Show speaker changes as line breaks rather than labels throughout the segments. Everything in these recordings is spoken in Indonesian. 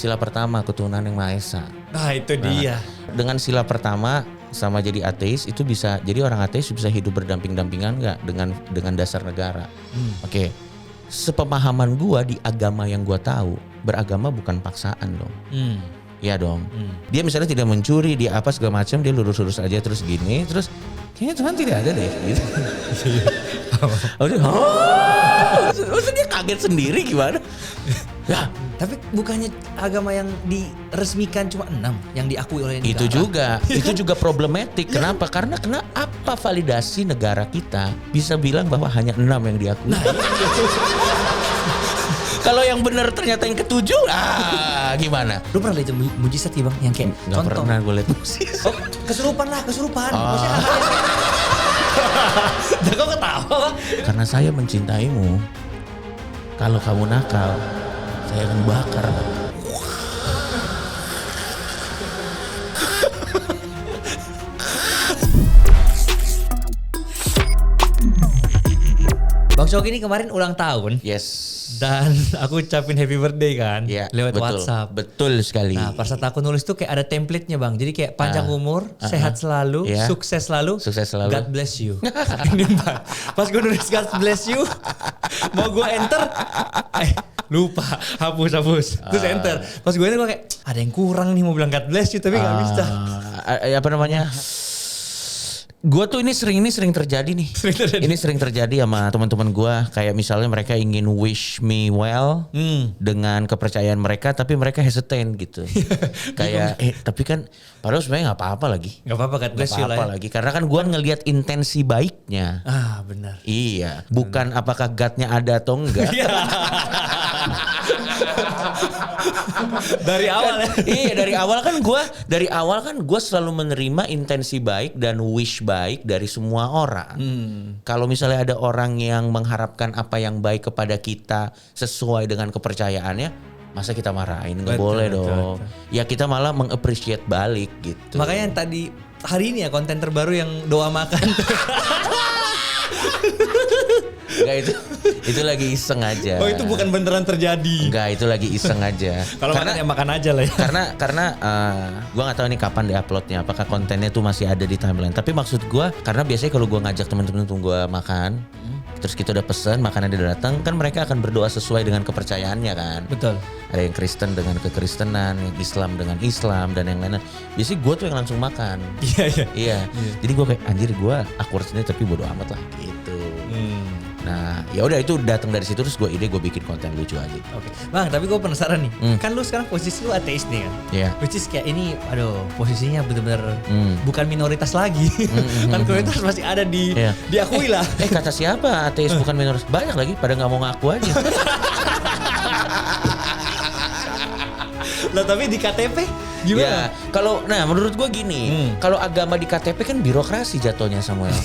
sila pertama ketuhanan yang Maha Esa.
Nah itu dia.
Dengan sila pertama sama jadi ateis itu bisa, jadi orang ateis bisa hidup berdamping-dampingan nggak dengan dasar negara. Oke. Sepemahaman gua di agama yang gua tahu, beragama bukan paksaan dong. Iya dong. Dia misalnya tidak mencuri, dia apa segala macam, dia lurus-lurus aja terus gini, terus kayaknya Tuhan tidak ada deh gitu. Maksudnya dia kaget sendiri gimana? Ya,
tapi bukannya agama yang diresmikan cuma 6 yang diakui oleh negara.
Itu juga problematik. Kenapa? Karena apa validasi negara kita bisa bilang bahwa hanya 6 yang diakui? Nah, kalau yang benar ternyata yang ketujuh, gimana?
Lu pernah lihat mujizat ya bang? Yang kayak
nggak pernah gue lihat mujizat.
Oh, kesurupan. Maksudnya kok ketawa?
Karena saya mencintaimu. Kalau kamu nakal, saya akan bakar.
Bang Shoki ini kemarin ulang tahun.
Yes.
Dan aku ucapin happy birthday kan, lewat
betul,
WhatsApp.
Betul sekali.
Nah pas saat aku nulis tuh kayak ada template-nya bang. Jadi kayak panjang umur, sehat selalu, sukses selalu, God bless you. Ini Bang, pas gue nulis God bless you, mau gue enter, lupa, hapus. Terus enter. Pas gue enter gue kayak, ada yang kurang nih mau bilang God bless you tapi gak bisa.
Apa namanya? Gue tuh ini sering terjadi nih. Ini sering terjadi sama teman-teman gue. Kayak misalnya mereka ingin wish me well dengan kepercayaan mereka, tapi mereka hesitant gitu. Kayak tapi kan padahal sebenarnya nggak apa-apa lagi.
Nggak apa-apa kan?
Nggak apa-apa lagi. Karena kan gue ngelihat intensi baiknya.
Benar.
Iya. Bukan apakah God-nya ada atau enggak.
Dari awal ya.
Iya, dari awal kan gue selalu menerima intensi baik dan wish baik dari semua orang. Kalau misalnya ada orang yang mengharapkan apa yang baik kepada kita sesuai dengan kepercayaannya, masa kita marahin? Nggak boleh dong. Betul. Ya kita malah meng-appreciate balik gitu.
Makanya yang tadi hari ini ya konten terbaru yang doa makan.
Enggak, itu lagi iseng aja.
Oh itu bukan beneran terjadi.
Enggak, itu lagi iseng aja.
Kalau makan ya makan aja lah ya.
Karena gue nggak tahu nih kapan diuploadnya. Apakah kontennya tuh masih ada di timeline. Tapi maksud gue, karena biasanya kalau gue ngajak teman-teman tuh gue makan, terus kita udah pesen makanan dia datang, kan mereka akan berdoa sesuai dengan kepercayaannya kan.
Betul.
Ada yang Kristen dengan kekristenan, yang Islam dengan Islam dan yang lain-lain. Biasanya gue tuh yang langsung makan. Iya. Jadi gue kayak anjir, gue awkward sendiri tapi bodo amat lah gitu. Nah, ya udah itu datang dari situ, terus gue bikin konten lucu aja.
Oke. Bang, tapi gue penasaran nih. Kan lu sekarang posisi lu ateis nih kan?
Iya.
Which is kayak ini, posisinya benar-benar bukan minoritas lagi. Kan minoritas masih ada diakui lah.
Kata siapa ateis bukan minoritas? Banyak lagi pada nggak mau ngaku aja.
Lah tapi di KTP gimana?
Ya, menurut gue gini, kalau agama di KTP kan birokrasi jatuhnya Samuel.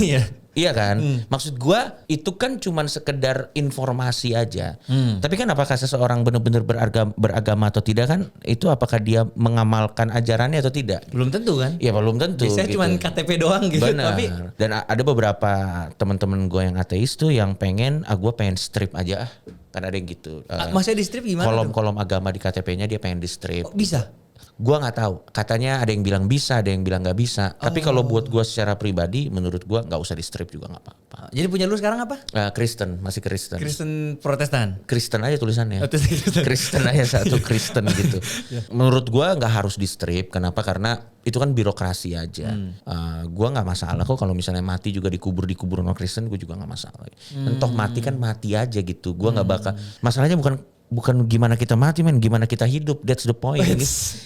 Iya kan? Maksud gue itu kan cuman sekedar informasi aja. Tapi kan apakah seseorang benar-benar beragama atau tidak kan? Itu apakah dia mengamalkan ajarannya atau tidak?
Belum tentu kan?
Iya belum tentu.
Biasanya
gitu.
cuman KTP doang gitu.
Benar. Dan ada beberapa teman-teman gue yang ateis tuh yang pengen, gue pengen strip aja. Kan ada yang gitu.
Maksudnya di strip gimana?
Kolom-kolom agama di KTP-nya dia pengen di strip.
Bisa?
Gua nggak tahu. Katanya ada yang bilang bisa, ada yang bilang nggak bisa. Tapi kalau buat gua secara pribadi, menurut gua nggak usah di strip juga nggak apa-apa.
Jadi punya lu sekarang apa?
Kristen, masih Kristen.
Kristen Protestan.
Kristen aja tulisannya. Kristen aja satu Kristen gitu. Menurut gua nggak harus di strip. Kenapa? Karena itu kan birokrasi aja. Gua nggak masalah kok kalau misalnya mati juga dikubur non Kristen, gua juga nggak masalah. Entoh mati kan mati aja gitu. Gua nggak bakal. Masalahnya bukan gimana kita mati men, gimana kita hidup, that's the point.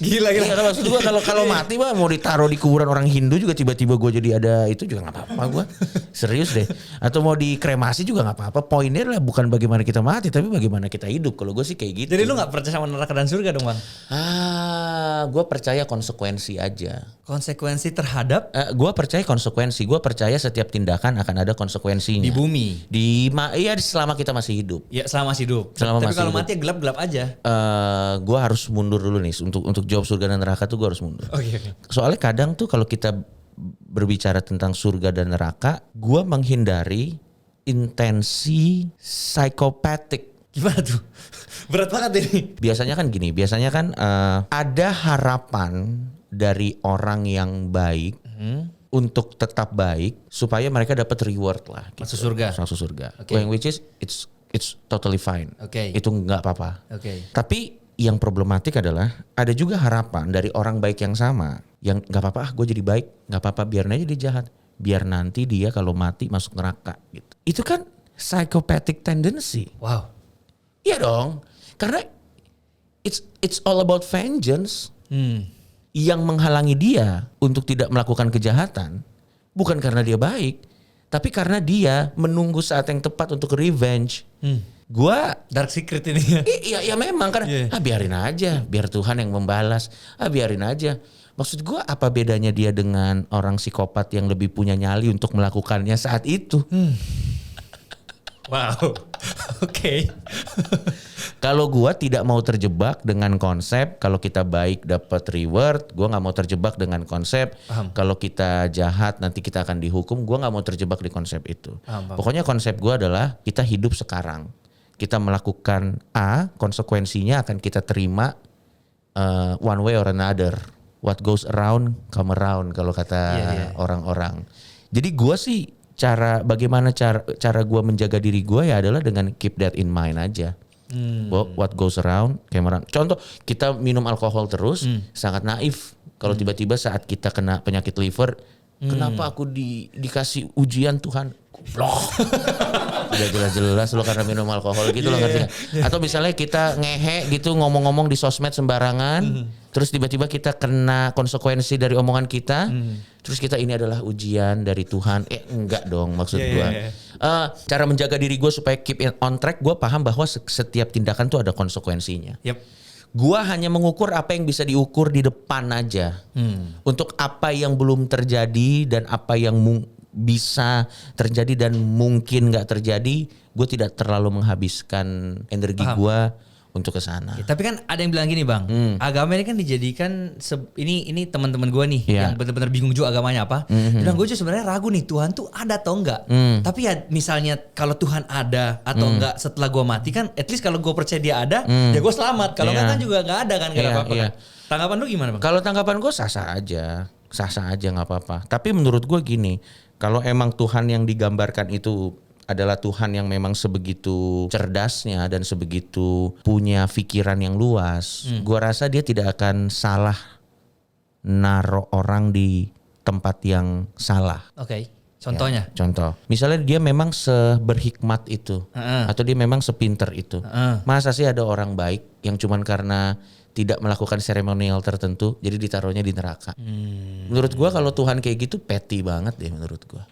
Gila.
Maksud gue kalau mati mah mau ditaruh di kuburan orang Hindu juga tiba-tiba gue jadi ada itu juga nggak apa-apa gue. Serius deh. Atau mau dikremasi juga nggak apa-apa. Poinnya adalah bukan bagaimana kita mati tapi bagaimana kita hidup. Kalau gue sih kayak gitu.
Jadi lu nggak percaya sama neraka dan surga dong bang?
Gue percaya konsekuensi aja.
Konsekuensi terhadap?
Gue percaya konsekuensi. Gue percaya setiap tindakan akan ada konsekuensinya.
Di bumi?
Iya selama kita masih hidup.
Ya selama masih hidup.
Tapi
kalau mati gelap-gelap aja.
Gue harus mundur dulu nih untuk jawab surga dan neraka tuh gue harus mundur.
Okay.
Soalnya kadang tuh kalau kita berbicara tentang surga dan neraka, gue menghindari intensi psikopatik
Gimana tuh? Berat banget ini.
Biasanya kan gini, ada harapan dari orang yang baik untuk tetap baik supaya mereka dapat reward lah. Gitu. Masuk surga.
Okay.
Which is it's totally fine.
Okay.
Itu nggak apa-apa.
Okay.
Tapi yang problematik adalah ada juga harapan dari orang baik yang sama yang nggak apa-apa, gue jadi baik, nggak apa-apa, biarin aja dia jahat, biar nanti dia kalau mati masuk neraka. Gitu. Itu kan psychopathic tendency.
Wow.
Iya dong, karena it's all about vengeance. Yang menghalangi dia untuk tidak melakukan kejahatan bukan karena dia baik, tapi karena dia menunggu saat yang tepat untuk revenge. Gua
dark secret ini.
Iya memang karena biarin aja, biar Tuhan yang membalas. Biarin aja. Maksud gua apa bedanya dia dengan orang psikopat yang lebih punya nyali untuk melakukannya saat itu?
Wow. Oke.
Kalau gua tidak mau terjebak dengan konsep kalau kita baik dapat reward, gua nggak mau terjebak dengan konsep kalau kita jahat nanti kita akan dihukum. Gua nggak mau terjebak di konsep itu. Pokoknya konsep gua adalah kita hidup sekarang. Kita melakukan A, konsekuensinya akan kita terima one way or another. What goes around come around kalau kata orang-orang. Jadi gua sih bagaimana cara gue menjaga diri gue ya adalah dengan keep that in mind aja. What goes around came around. Contoh kita minum alkohol terus sangat naif. Kalau tiba-tiba saat kita kena penyakit liver, kenapa aku dikasih ujian Tuhan? Goblok. Udah jelas-jelas lo karena minum alkohol gitu lo ngerti gak? Atau misalnya kita ngehe gitu ngomong-ngomong di sosmed sembarangan, terus tiba-tiba kita kena konsekuensi dari omongan kita, terus kita ini adalah ujian dari Tuhan. Enggak dong maksud gue. Cara menjaga diri gue supaya keep on track, gue paham bahwa setiap tindakan tuh ada konsekuensinya. Gue hanya mengukur apa yang bisa diukur di depan aja. Untuk apa yang belum terjadi dan apa yang bisa terjadi dan mungkin gak terjadi, gue tidak terlalu menghabiskan energi gue untuk ke sana.
Tapi kan ada yang bilang gini bang, agama ini kan dijadikan ini teman-teman gue nih yang benar-benar bingung juga agamanya apa. Dan gue juga sebenarnya ragu nih Tuhan tuh ada atau enggak. Tapi ya misalnya kalau Tuhan ada atau enggak setelah gue mati kan, at least kalau gue percaya dia ada, ya gue selamat. Kalau enggak kan juga enggak ada kan, enggak apa-apa. Kan? Tanggapan lu gimana bang?
Kalau tanggapan gue sah-sah aja nggak apa-apa. Tapi menurut gue gini, kalau emang Tuhan yang digambarkan itu adalah Tuhan yang memang sebegitu cerdasnya dan sebegitu punya pikiran yang luas, gua rasa dia tidak akan salah naruh orang di tempat yang salah.
Oke. Contohnya?
Ya, contoh. Misalnya dia memang seberhikmat itu atau dia memang sepinter itu. Masa sih ada orang baik yang cuman karena tidak melakukan seremonial tertentu jadi ditaruhnya di neraka. Menurut gua kalau Tuhan kayak gitu petty banget deh menurut gua.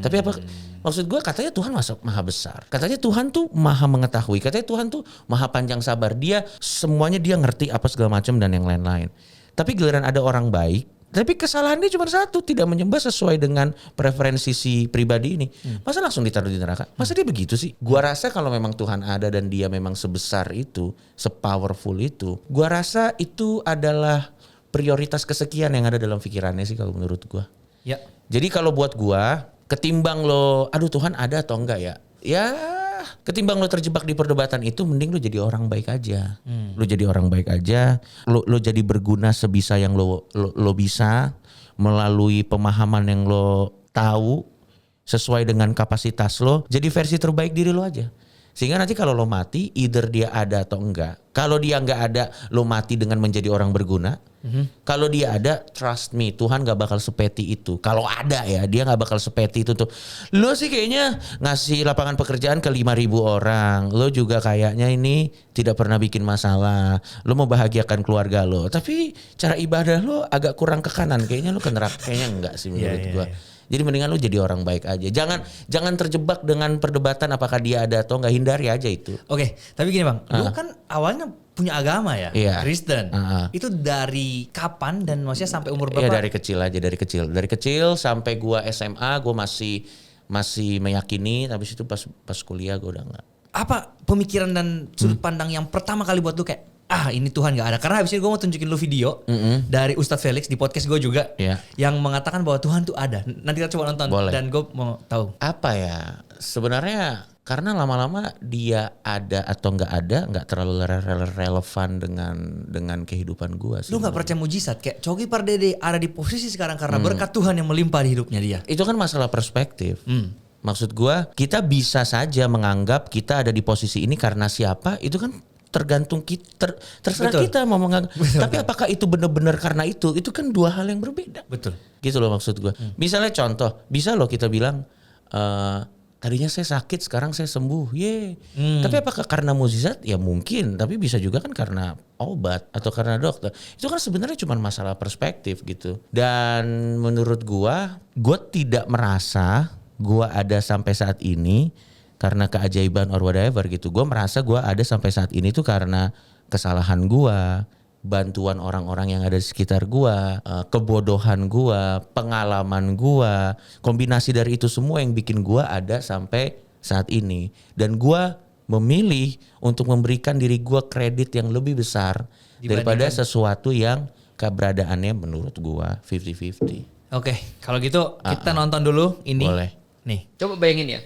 Tapi apa maksud gua, katanya Tuhan maha besar. Katanya Tuhan tuh maha mengetahui. Katanya Tuhan tuh maha panjang sabar. Dia semuanya dia ngerti apa segala macam dan yang lain-lain. Tapi giliran ada orang baik, tapi kesalahannya cuma satu, tidak menyembah sesuai dengan preferensi si pribadi ini. Masa langsung ditaruh di neraka? Masa dia begitu sih? Gua rasa kalau memang Tuhan ada dan dia memang sebesar itu, sepowerful itu, gua rasa itu adalah prioritas kesekian yang ada dalam pikirannya sih kalau menurut gua.
Ya.
Jadi kalau buat gua, ketimbang lo, aduh Tuhan ada atau enggak ya? Ya, ketimbang lo terjebak di perdebatan itu, mending lo jadi orang baik aja. Lo jadi orang baik aja, lo jadi berguna sebisa yang lo bisa melalui pemahaman yang lo tahu sesuai dengan kapasitas lo. Jadi versi terbaik diri lo aja. Sehingga nanti kalau lo mati, either dia ada atau enggak. Kalau dia enggak ada, lo mati dengan menjadi orang berguna. Kalau dia ada, trust me, Tuhan gak bakal sepeti itu. Kalau ada ya, dia gak bakal sepeti itu tuh. Lo sih kayaknya ngasih lapangan pekerjaan ke 5.000 orang. Lo juga kayaknya ini tidak pernah bikin masalah. Lo mau bahagiakan keluarga lo. Tapi cara ibadah lo agak kurang ke kanan. Kayaknya lo ke neraka. Kayaknya enggak sih menurut gue. Jadi mendingan lu jadi orang baik aja. Jangan terjebak dengan perdebatan apakah dia ada atau enggak, hindari aja itu.
Oke, tapi gini bang, lu kan awalnya punya agama ya, Kristen. Itu dari kapan dan maksudnya sampai umur berapa?
Iya dari kecil aja, dari kecil sampai gua SMA gua masih meyakini, tapi itu pas kuliah gua udah enggak.
Apa pemikiran dan sudut pandang yang pertama kali buat lu kayak ini Tuhan gak ada. Karena habis ini gue mau tunjukin lu video dari Ustadz Felix di podcast gue juga. Yang mengatakan bahwa Tuhan tuh ada. Nanti kita coba nonton.
Boleh.
Dan gue mau tahu.
Apa ya, sebenarnya karena lama-lama dia ada atau nggak ada nggak terlalu relevan dengan kehidupan gue.
Lu nggak percaya mujizat kayak Choky Pardede ada di posisi sekarang karena berkat Tuhan yang melimpah di hidupnya dia.
Itu kan masalah perspektif. Maksud gue kita bisa saja menganggap kita ada di posisi ini karena siapa, itu kan tergantung kita, terserah kita mau menganggap. Tapi apakah itu benar-benar karena itu kan dua hal yang berbeda.
Betul.
Gitu loh maksud gue. Misalnya contoh, bisa loh kita bilang tadinya saya sakit, sekarang saya sembuh. Tapi apakah karena mukjizat? Ya mungkin, tapi bisa juga kan karena obat atau karena dokter. Itu kan sebenarnya cuma masalah perspektif gitu. Dan menurut gua tidak merasa gua ada sampai saat ini karena keajaiban or whatever gitu. Gua merasa gua ada sampai saat ini tuh karena kesalahan gua, bantuan orang-orang yang ada di sekitar gua, kebodohan gua, pengalaman gua, kombinasi dari itu semua yang bikin gua ada sampai saat ini. Dan gua memilih untuk memberikan diri gua kredit yang lebih besar daripada sesuatu yang keberadaannya menurut gua 50-50.
Oke, kalau gitu kita nonton dulu ini.
Boleh.
Nih,
coba bayangin ya.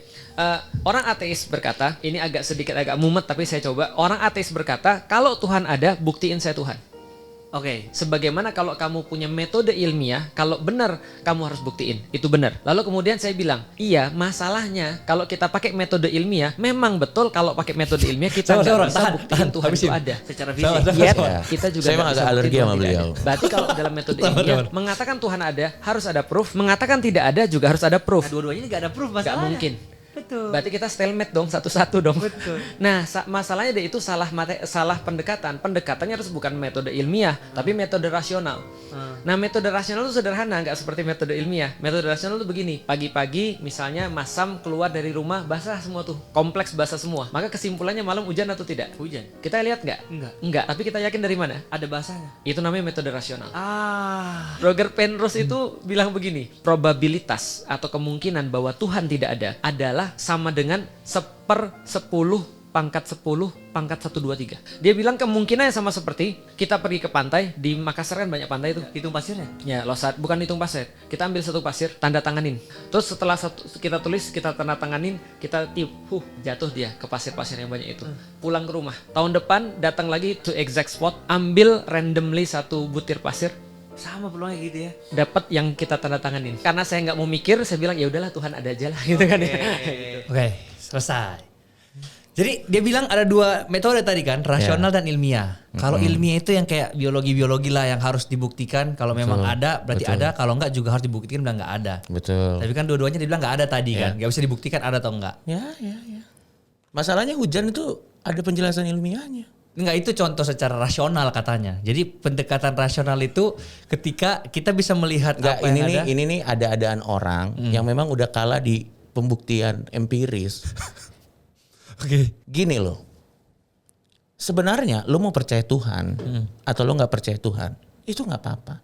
Orang ateis berkata, ini agak mumet tapi saya coba. Orang ateis berkata, kalau Tuhan ada, buktiin saya Tuhan. Oke, sebagaimana kalau kamu punya metode ilmiah, kalau benar kamu harus buktiin, itu benar. Lalu kemudian saya bilang, iya masalahnya kalau kita pakai metode ilmiah, memang betul kalau pakai metode ilmiah kita nggak bisa buktiin Tuhan itu ada secara fisik. Kita juga
saya emang agak alergi sama beliau.
Berarti kalau dalam metode ilmiah, mengatakan Tuhan ada harus ada proof, mengatakan tidak ada juga harus ada proof.
Dua-duanya nggak ada proof masalahnya.
Nggak mungkin.
Betul.
Berarti kita stalemate dong satu-satu dong.
Betul.
Nah, masalahnya itu salah pendekatan. Pendekatannya harus bukan metode ilmiah, tapi metode rasional. Nah, metode rasional itu sederhana, nggak seperti metode ilmiah. Metode rasional itu begini, pagi-pagi misalnya Masam keluar dari rumah basah semua tuh, kompleks basah semua. Maka kesimpulannya malam hujan atau tidak?
Hujan.
Kita lihat nggak? Enggak. Tapi kita yakin dari mana?
Ada basahnya.
Itu namanya metode rasional. Roger Penrose itu bilang begini, probabilitas atau kemungkinan bahwa Tuhan tidak ada adalah sama dengan 1/10 pangkat 10 pangkat 123. Dia bilang kemungkinannya sama seperti kita pergi ke pantai, di Makassar kan banyak pantai itu.
Hitung pasirnya?
Ya, losat, bukan hitung pasir. Kita ambil satu pasir, tanda tanganin. Terus setelah kita tulis, kita tanda tanganin, kita tiup, jatuh dia ke pasir-pasir yang banyak itu. Pulang ke rumah. Tahun depan datang lagi to exact spot, ambil randomly satu butir pasir.
Sama peluangnya gitu ya.
Dapat yang kita tanda tanganin. Karena saya nggak mau mikir, saya bilang ya udahlah Tuhan ada aja lah gitu kan ya.
Oke, selesai. Jadi dia bilang ada dua metode tadi kan, rasional dan ilmiah. Kalau ilmiah itu yang kayak biologi lah yang harus dibuktikan. Kalau memang ada berarti ada, kalau enggak juga harus dibuktikan bilang enggak ada.
Betul.
Tapi kan dua-duanya dia bilang enggak ada tadi kan. Enggak bisa dibuktikan ada atau enggak.
Ya. Masalahnya hujan itu ada penjelasan ilmiahnya.
Enggak, itu contoh secara rasional katanya. Jadi pendekatan rasional itu ketika kita bisa melihat apa yang ada.
Ini nih ada-adaan orang yang memang udah kalah di pembuktian empiris.
Oke.
Gini loh. Sebenarnya lo mau percaya Tuhan atau lo gak percaya Tuhan, itu gak apa-apa.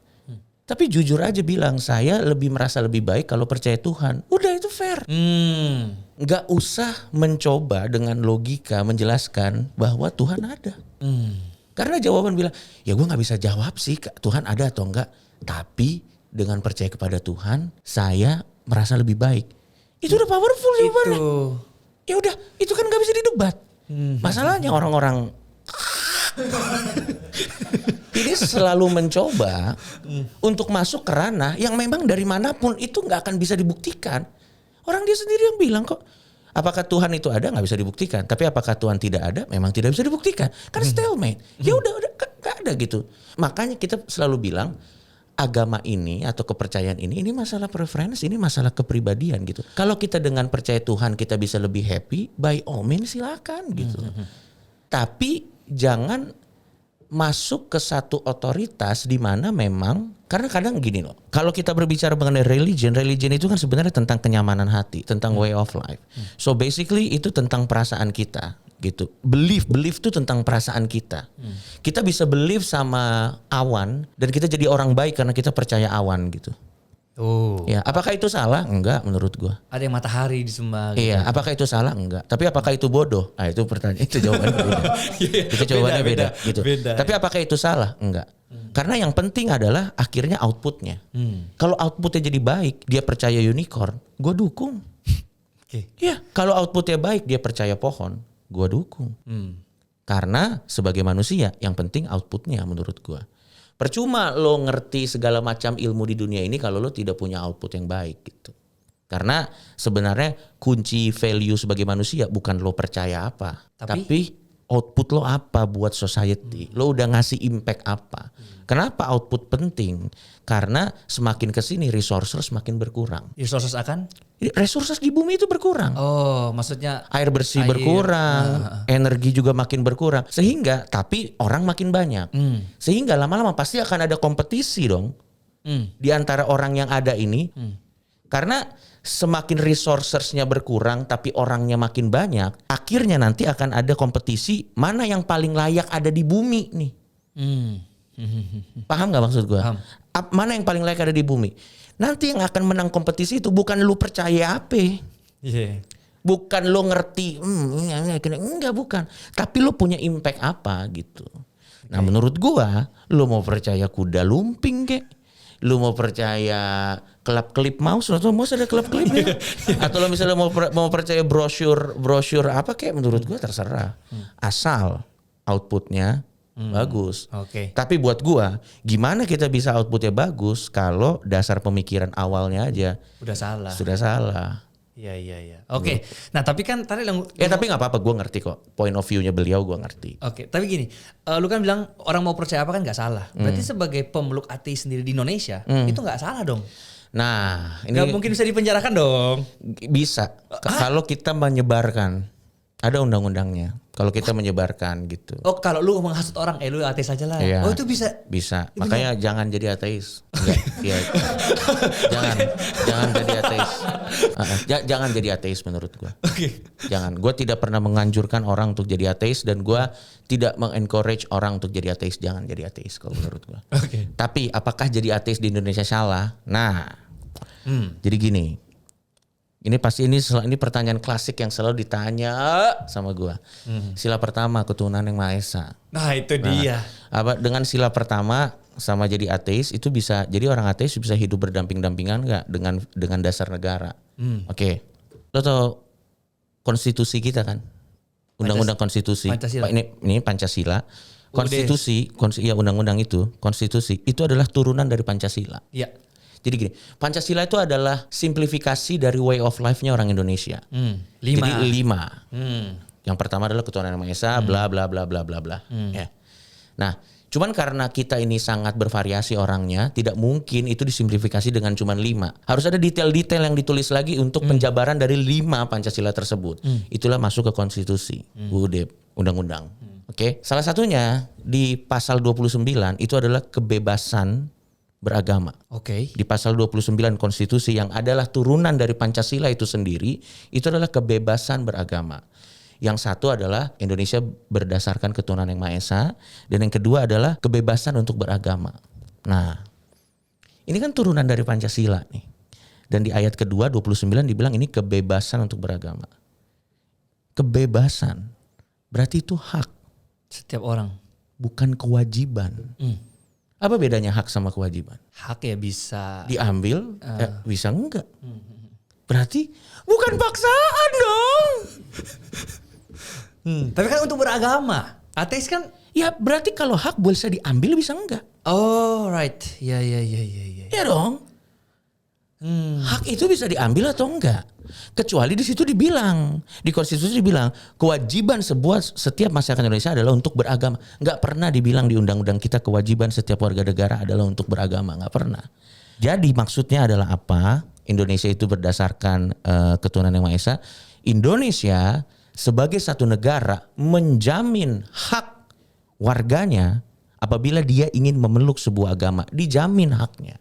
Tapi jujur aja bilang, saya merasa lebih baik kalau percaya Tuhan. Udah, itu fair. Gak usah mencoba dengan logika menjelaskan bahwa Tuhan ada. Karena jawaban bilang, ya gue gak bisa jawab sih Tuhan ada atau enggak. Tapi dengan percaya kepada Tuhan, saya merasa lebih baik. Itu udah powerful jawabannya. Ya udah, itu kan gak bisa didebat. Masalahnya orang-orang ini selalu mencoba untuk masuk ke ranah yang memang dari manapun itu gak akan bisa dibuktikan. Orang dia sendiri yang bilang kok, apakah Tuhan itu ada gak bisa dibuktikan. Tapi apakah Tuhan tidak ada memang tidak bisa dibuktikan. Kan stalemate. Ya udah gak ada gitu. Makanya kita selalu bilang, agama ini atau kepercayaan ini masalah preferensi, ini masalah kepribadian gitu. Kalau kita dengan percaya Tuhan kita bisa lebih happy, by all means silakan gitu. Tapi jangan masuk ke satu otoritas di mana memang, karena kadang gini loh. Kalau kita berbicara mengenai religion itu kan sebenarnya tentang kenyamanan hati, tentang way of life. So basically itu tentang perasaan kita. Gitu. Belief itu tentang perasaan kita. Kita bisa believe sama awan dan kita jadi orang baik karena kita percaya awan gitu.
Oh.
Ya, apakah itu salah? Enggak menurut gua.
Ada yang matahari disembah. Gitu.
Iya, apakah itu salah? Enggak. Tapi apakah itu bodoh? Ah, itu pertanyaan, itu jawabannya beda. Itu jawabannya beda gitu.
Beda.
Tapi apakah itu salah? Enggak. Karena yang penting adalah akhirnya outputnya. Kalau outputnya jadi baik, dia percaya unicorn, gua dukung. Ya, kalau outputnya baik, dia percaya pohon, gua dukung. Karena sebagai manusia, yang penting outputnya menurut gua. Percuma lo ngerti segala macam ilmu di dunia ini kalau lo tidak punya output yang baik gitu. Karena sebenarnya kunci value sebagai manusia bukan lo percaya apa, tapi output lo apa buat society. Lo udah ngasih impact apa. Kenapa output penting? Karena semakin kesini resources semakin berkurang.
Resources akan?
Resources di bumi itu berkurang.
Oh, maksudnya
air bersih berkurang, energi juga makin berkurang. Sehingga tapi orang makin banyak. Sehingga lama-lama pasti akan ada kompetisi dong. Di antara orang yang ada ini. Karena semakin resourcesnya berkurang tapi orangnya makin banyak, akhirnya nanti akan ada kompetisi mana yang paling layak ada di bumi nih. Paham gak maksud gue? Mana yang paling layak ada di bumi? Nanti yang akan menang kompetisi itu bukan lu percaya apa. Bukan lu ngerti. Enggak, bukan. Tapi lu punya impact apa gitu. Nah menurut gue, lu mau percaya kuda lumping kek. Lu mau percaya klip mouse atau mouse ada klipnya. Atau lu misalnya mau percaya brosur apa kek, menurut gue terserah. Asal outputnya bagus. Tapi buat gua, gimana kita bisa outputnya bagus kalau dasar pemikiran awalnya aja sudah salah.
Iya. Oke. Nah tapi kan tadi
tapi nggak apa-apa, gua ngerti kok. Point of view-nya beliau gua ngerti.
Oke. Tapi gini, lu kan bilang orang mau percaya apa kan nggak salah. Berarti sebagai pemeluk ateis sendiri di Indonesia itu nggak salah dong.
Nah, ini
nggak mungkin bisa dipenjarakan dong.
Bisa. Kalau kita menyebarkan, ada undang-undangnya. Kalau kita menyebarkan gitu.
Oh, kalau lu menghasut orang, lu ateis aja lah.
Iya,
oh, itu bisa.
Bisa. Makanya jangan jadi ateis. Enggak, ya. Jangan jadi ateis. Jangan jadi ateis menurut gua. Jangan. Gua tidak pernah menganjurkan orang untuk jadi ateis dan gua tidak mengencourage orang untuk jadi ateis. Jangan jadi ateis kalau menurut gua. Tapi apakah jadi ateis di Indonesia salah? Nah. Jadi gini. Ini pasti ini pertanyaan klasik yang selalu ditanya sama gua. Sila pertama, ketuhanan yang Maha Esa.
Nah, itu dia.
Dengan sila pertama sama jadi ateis itu bisa, jadi orang ateis bisa hidup berdamping-dampingan enggak dengan dasar negara. Oke. Lo tau konstitusi kita kan? Undang-undang konstitusi.
Pancasila.
Ini Pancasila. Konstitusi, undang-undang itu, konstitusi itu adalah turunan dari Pancasila.
Iya.
Jadi gini, Pancasila itu adalah simplifikasi dari way of life-nya orang Indonesia.
5.
Jadi 5. Yang pertama adalah ketuhanan yang Maha Esa, bla bla bla bla bla bla. Ya. Nah, cuman karena kita ini sangat bervariasi orangnya, tidak mungkin itu disimplifikasi dengan cuman 5. Harus ada detail-detail yang ditulis lagi untuk penjabaran dari 5 Pancasila tersebut. Itulah masuk ke konstitusi, UUD, undang-undang. Oke. Salah satunya di pasal 29 itu adalah kebebasan beragama. Di pasal 29 konstitusi yang adalah turunan dari Pancasila itu sendiri, itu adalah kebebasan beragama. Yang satu adalah Indonesia berdasarkan ketuhanan yang Maha Esa, dan yang kedua adalah kebebasan untuk beragama. Nah, ini kan turunan dari Pancasila nih. Dan di ayat kedua 29 dibilang ini kebebasan untuk beragama. Kebebasan berarti itu hak
setiap orang,
bukan kewajiban. Apa bedanya hak sama kewajiban?
Hak ya bisa
diambil, bisa enggak. Berarti bukan paksaan dong.
Tapi kan untuk beragama, ateis kan?
Ya berarti kalau hak bisa diambil bisa enggak.
Oh right, ya.
Ya dong. Hak itu bisa diambil atau enggak. Kecuali di situ dibilang, di konstitusi dibilang kewajiban setiap masyarakat Indonesia adalah untuk beragama. Enggak pernah dibilang di undang-undang kita kewajiban setiap warga negara adalah untuk beragama, enggak pernah. Jadi maksudnya adalah apa? Indonesia itu berdasarkan ketuhanan yang Maha Esa. Indonesia sebagai satu negara menjamin hak warganya apabila dia ingin memeluk sebuah agama, dijamin haknya.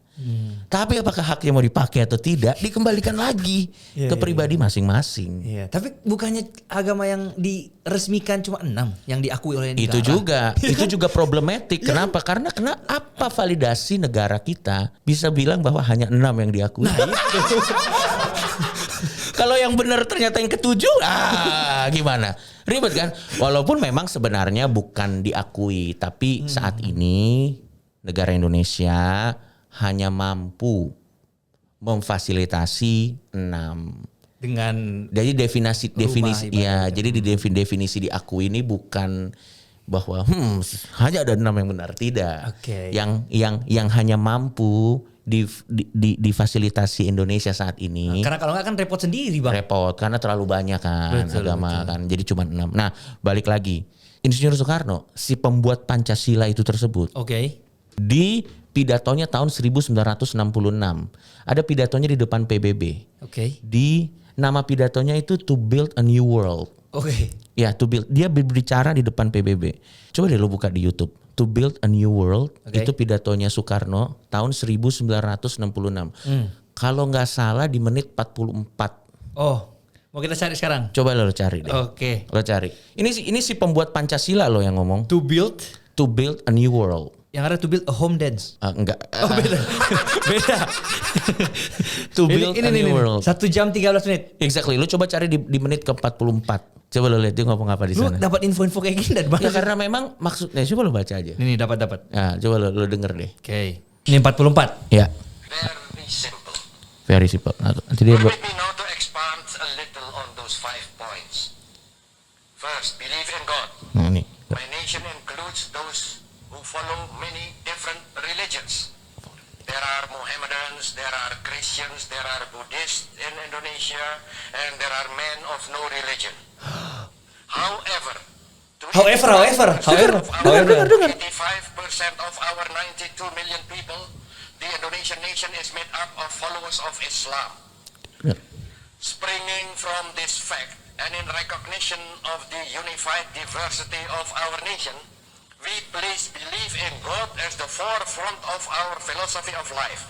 Tapi apakah haknya mau dipakai atau tidak dikembalikan lagi ke pribadi masing-masing.
Tapi bukannya agama yang diresmikan cuma 6 yang diakui oleh negara.
Itu juga problematik. Kenapa? Karena apa validasi negara kita bisa bilang bahwa hanya 6 yang diakui.
Nah itu.
Kalau yang benar ternyata yang ke-7, gimana? Ribet kan? Walaupun memang sebenarnya bukan diakui, tapi saat ini negara Indonesia hanya mampu memfasilitasi 6. Jadi definisi diakui ini bukan bahwa hanya ada 6 yang benar, tidak.
Okay.
Yang hanya mampu difasilitasi Indonesia saat ini.
Karena kalau nggak kan repot sendiri, Bang.
Repot karena terlalu banyak kan agama kan. Jadi cuma 6. Nah, balik lagi. Insinyur Soekarno, si pembuat Pancasila itu tersebut. Di pidatonya tahun 1966. Ada pidatonya di depan PBB. Di nama pidatonya itu To Build a New World. Ya, to build. Dia berbicara di depan PBB. Coba deh lo buka di YouTube. To Build a New World. Itu pidatonya Soekarno tahun 1966. Kalau nggak salah di menit 44.
Mau kita cari sekarang?
Coba lo cari deh. Lo cari. Ini si pembuat Pancasila lo yang ngomong.
To build
a New World.
Yang ada to build a home dance.
Enggak.
Beda.
To build a new world.
1 jam 13 menit.
Exactly. Lu coba cari di menit ke-44. Coba lu lihat dia ngomong apa di sana.
Lu dapat info-info kayak gini dari mana?
Ya karena memang maksudnya coba lu baca aja.
Ini dapat.
Nah, coba lu denger deh.
Ini 44.
Ya.
Very simple.
Very simple. Nanti dia
Permit me now to expand a little on those 5 points. First, believe in God.
Nah, ini.
My nation includes those who follow many different religions. There are Mohammedans, there are Christians, there are Buddhists in Indonesia, and there are men of no religion. However, 85% of our 92 million people, the Indonesian nation is made up of followers of Islam. Springing from this fact and in recognition of the unified diversity of our nation, we please believe in God as the forefront of our philosophy of life.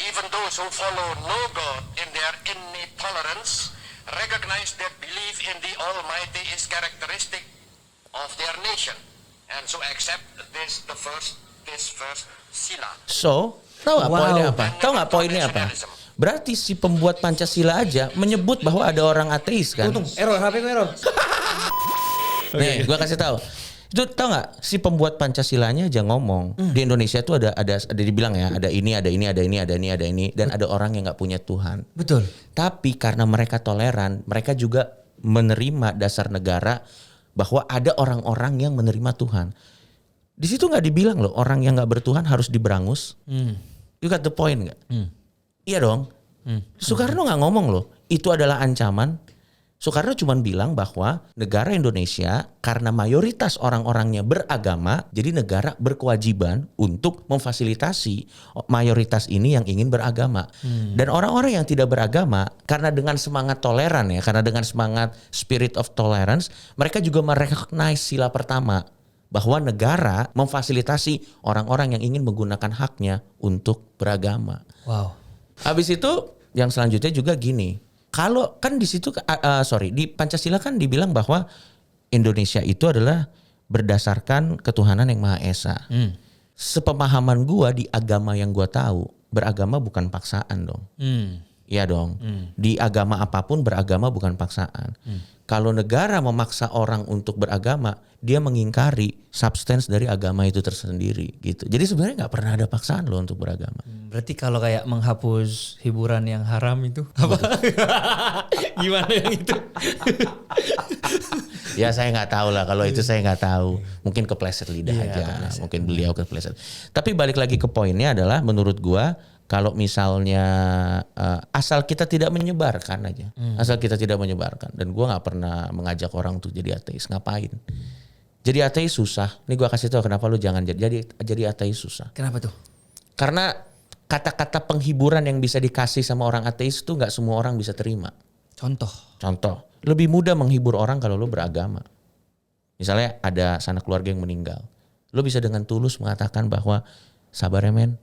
Even those who follow no God in their innate tolerance recognize that belief in the Almighty is characteristic of their nation, and so accept this first sila.
So, tahu nggak poinnya apa? Tahu nggak poinnya apa? Berarti si pembuat Pancasila aja menyebut bahwa ada orang ateis kan?
Error, HP gue error.
Nih, gue kasih tahu. Itu tau nggak si pembuat Pancasilanya aja ngomong di Indonesia tuh ada dibilang ya ada ini dan ada orang yang nggak punya Tuhan.
Betul.
Tapi karena mereka toleran, mereka juga menerima dasar negara bahwa ada orang-orang yang menerima Tuhan. Di situ nggak dibilang loh orang yang nggak bertuhan harus diberangus. You got the point nggak? Iya dong. Soekarno nggak ngomong loh itu adalah ancaman. Soekarno cuma bilang bahwa negara Indonesia karena mayoritas orang-orangnya beragama, jadi negara berkewajiban untuk memfasilitasi mayoritas ini yang ingin beragama. Dan orang-orang yang tidak beragama, karena dengan semangat toleran ya, karena dengan semangat spirit of tolerance, mereka juga merecognize sila pertama bahwa negara memfasilitasi orang-orang yang ingin menggunakan haknya untuk beragama.
Wow.
Habis itu yang selanjutnya juga gini. Kalau kan di situ di Pancasila kan dibilang bahwa Indonesia itu adalah berdasarkan ketuhanan yang Maha Esa. Sepemahaman gua di agama yang gua tahu, beragama bukan paksaan dong. Iya dong. Di agama apapun beragama bukan paksaan. Kalau negara memaksa orang untuk beragama, dia mengingkari substance dari agama itu tersendiri gitu. Jadi sebenarnya nggak pernah ada paksaan loh untuk beragama.
Berarti kalau kayak menghapus hiburan yang haram itu apa? Gimana yang itu?
Ya saya nggak tahu lah kalau itu saya nggak tahu. Mungkin kepleset lidah aja. Mungkin beliau kepleset. Tapi balik lagi ke poinnya adalah menurut gua kalau misalnya asal kita tidak menyebarkan aja. Asal kita tidak menyebarkan. Dan gua nggak pernah mengajak orang untuk jadi ateis. Ngapain? Jadi ateis susah. Nih gua kasih tahu kenapa lu jangan jadi ateis susah.
Kenapa tuh?
Karena kata-kata penghiburan yang bisa dikasih sama orang ateis itu nggak semua orang bisa terima.
Contoh.
Lebih mudah menghibur orang kalau lu beragama. Misalnya ada sanak keluarga yang meninggal. Lu bisa dengan tulus mengatakan bahwa sabar ya men.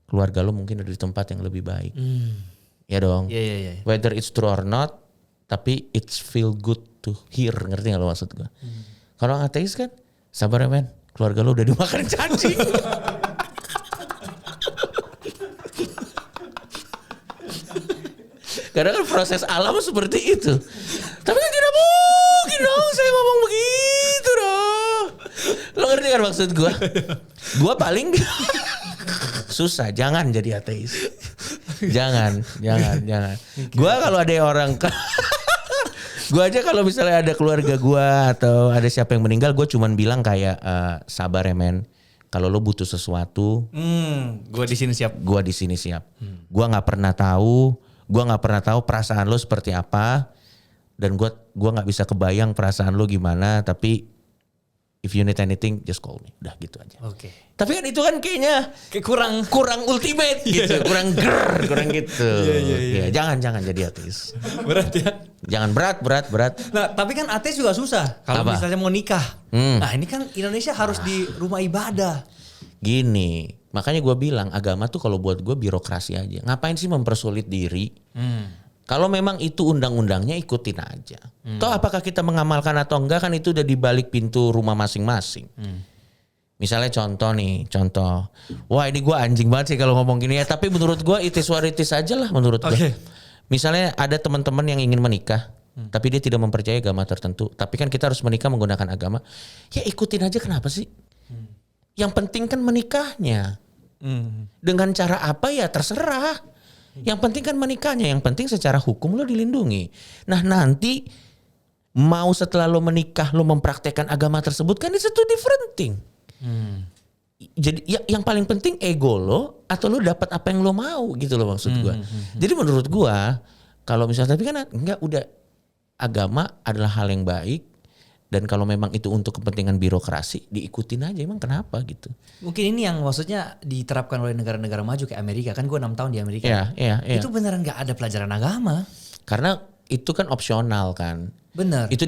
keluarga lo mungkin ada di tempat yang lebih baik. Ya dong.
Iya.
Whether it's true or not, tapi it's feel good to hear, ngerti gak lo maksud gue? Kalau ateis kan, sabar ya men, keluarga lo udah dimakan cacing. Karena kan proses alam seperti itu. Tapi kan tidak mungkin dong saya ngomong begitu dong. Lo ngerti kan maksud gue? Gue paling susah, jangan jadi ateis. Jangan. Gue kalau ada orang, gue aja kalau misalnya ada keluarga gue atau ada siapa yang meninggal, gue cuman bilang kayak sabar ya men. Kalau lo butuh sesuatu,
gue di sini siap.
Gue di sini siap. Gue nggak pernah tahu perasaan lo seperti apa, dan gue nggak bisa kebayang perasaan lo gimana. Tapi if you need anything, just call me. Udah gitu aja.
Oke.
Tapi kan itu kan kayaknya kurang ultimate gitu, kurang gitu. Iya. Jangan jadi ateis.
Berat ya.
Jangan berat.
Nah, tapi kan ateis juga susah. Kalau misalnya mau nikah. Nah, ini kan Indonesia harus di rumah ibadah.
Gini, makanya gue bilang agama tuh kalau buat gue birokrasi aja. Ngapain sih mempersulit diri? Kalau memang itu undang-undangnya ikutin aja. Toh apakah kita mengamalkan atau enggak kan itu udah di balik pintu rumah masing-masing. Misalnya contoh. Wah ini gue anjing banget sih kalau ngomong gini ya. Tapi menurut gue itis waritis aja lah menurut gue.
Okay.
Misalnya ada teman-teman yang ingin menikah. Tapi dia tidak mempercayai agama tertentu. Tapi kan kita harus menikah menggunakan agama. Ya ikutin aja, kenapa sih? Yang penting kan menikahnya. Dengan cara apa ya terserah. Yang penting kan menikahnya. Yang penting secara hukum lo dilindungi. Nah nanti mau setelah lo menikah lo mempraktekkan agama tersebut kan itu different thing. Jadi yang paling penting ego lo atau lo dapat apa yang lo mau gitu loh maksud gue. Jadi menurut gue kalau misalnya tapi kan enggak, udah agama adalah hal yang baik. Dan kalau memang itu untuk kepentingan birokrasi, diikutin aja, emang kenapa gitu.
Mungkin ini yang maksudnya diterapkan oleh negara-negara maju kayak Amerika. Kan gue 6 tahun di Amerika.
Iya.
Itu beneran gak ada pelajaran agama.
Karena itu kan opsional kan.
Bener.
Itu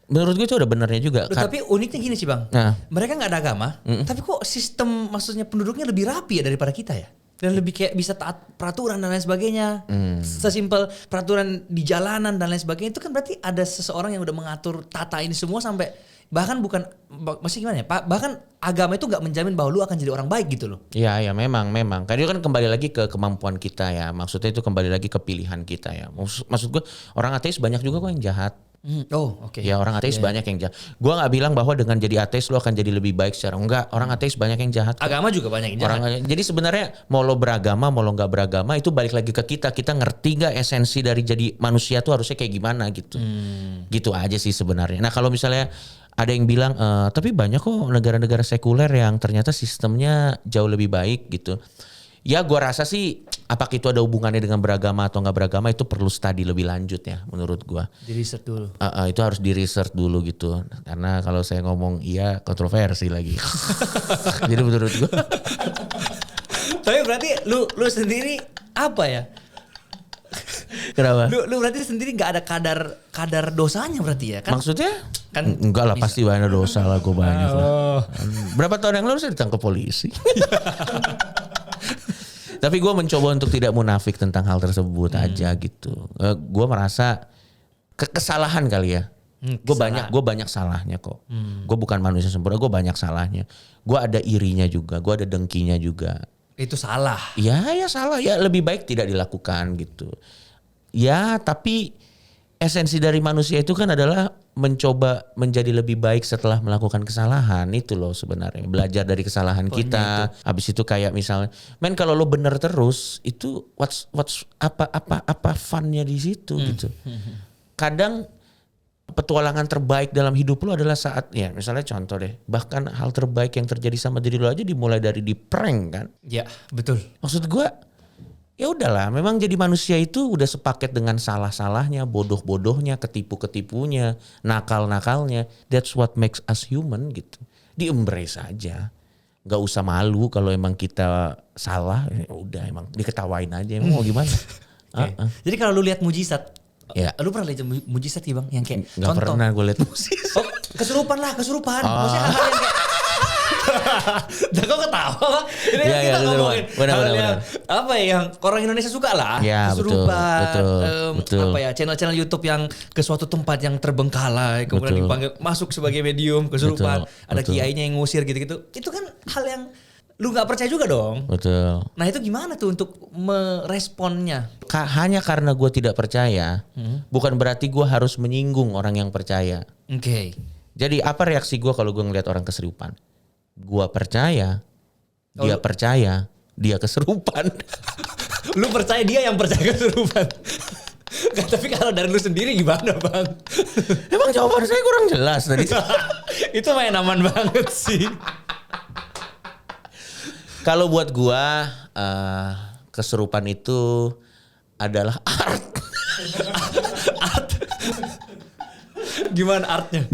menurut gue itu udah benernya juga.
Tapi uniknya gini sih bang. Mereka gak ada agama, tapi kok sistem maksudnya penduduknya lebih rapi ya daripada kita ya. Dan lebih kayak bisa taat peraturan dan lain sebagainya. Sesimpel peraturan di jalanan dan lain sebagainya. Itu kan berarti ada seseorang yang udah mengatur tata ini semua sampai bahkan bukan, masih gimana ya? Bahkan agama itu gak menjamin bahwa lu akan jadi orang baik gitu loh.
Iya memang. Karena itu kan kembali lagi ke kemampuan kita ya. Maksudnya itu kembali lagi ke pilihan kita ya. Maksud gue orang ateis banyak juga kok yang jahat.
Oke.
Ya orang ateis banyak yang jahat. Gue nggak bilang bahwa dengan jadi ateis lo akan jadi lebih baik secara enggak. Orang ateis banyak yang jahat.
Agama juga banyak yang jahat.
Jadi sebenarnya mau lo beragama mau lo nggak beragama itu balik lagi ke kita. Kita ngerti nggak esensi dari jadi manusia tuh harusnya kayak gimana gitu. Gitu aja sih sebenarnya. Nah kalau misalnya ada yang bilang tapi banyak kok negara-negara sekuler yang ternyata sistemnya jauh lebih baik gitu. Ya gue rasa sih apakah itu ada hubungannya dengan beragama atau nggak beragama itu perlu studi lebih lanjut ya menurut gue.
Di research dulu.
Itu harus di research dulu gitu. Karena kalau saya ngomong iya kontroversi lagi. Jadi menurut gue.
Tapi berarti lu sendiri apa ya?
Kenapa?
Lu berarti sendiri nggak ada kadar dosanya berarti ya kan?
Maksudnya?
Kan
enggak lah
bisa.
Pasti banyak dosa lah gue banyak lah. Berapa tahun yang lalu saya ditangkap polisi. Tapi gue mencoba untuk tidak munafik tentang hal tersebut aja gitu. Gue merasa kesalahan kali ya. Gue banyak salahnya kok. Gue bukan manusia sempurna, gue banyak salahnya. Gue ada irinya juga, gue ada dengkinya juga.
Itu salah.
Ya salah ya, lebih baik tidak dilakukan gitu. Ya tapi esensi dari manusia itu kan adalah mencoba menjadi lebih baik setelah melakukan kesalahan. Itu loh sebenarnya, belajar dari kesalahan kita. Habis itu kayak misalnya, men kalau lo bener terus itu apa funnya di situ gitu. Kadang petualangan terbaik dalam hidup lo adalah saat ya misalnya contoh deh, bahkan hal terbaik yang terjadi sama diri lo aja dimulai dari di prank kan.
Ya betul.
Maksud gue ya udahlah, memang jadi manusia itu udah sepaket dengan salah-salahnya, bodoh-bodohnya, ketipu-ketipunya, nakal-nakalnya. That's what makes us human gitu. Di-embrace aja. Gak usah malu kalau emang kita salah, ya udah emang diketawain aja. Emang mau gimana?
Jadi kalau lu lihat mujizat,
ya.
lu pernah lihat mujizat ya bang? Yang kayak
gak pernah gue lihat mujizat.
Kesurupan. Maksudnya hal yang kayak Kok ketawa? Ini kan kita ngomongin benar. Apa ya yang orang Indonesia suka lah.
Ya,
kesurupan.
Betul.
Apa ya channel-channel YouTube yang ke suatu tempat yang terbengkalai, kemudian dipanggil masuk sebagai medium kesurupan. Ada kiainya yang ngusir gitu-gitu. Itu kan hal yang lu gak percaya juga dong.
Betul.
Nah itu gimana tuh untuk meresponnya?
Hanya karena gue tidak percaya, bukan berarti gue harus menyinggung orang yang percaya.
Oke.
Jadi apa reaksi gue kalau gue ngeliat orang kesurupan? Gue percaya, dia percaya, dia kesurupan.
Lu percaya dia yang percaya kesurupan? Tapi kalau dari lu sendiri gimana bang?
Emang jawaban saya kurang jelas tadi.
Itu main aman banget sih.
Kalau buat gua kesurupan itu adalah art.
Art. Gimana artnya?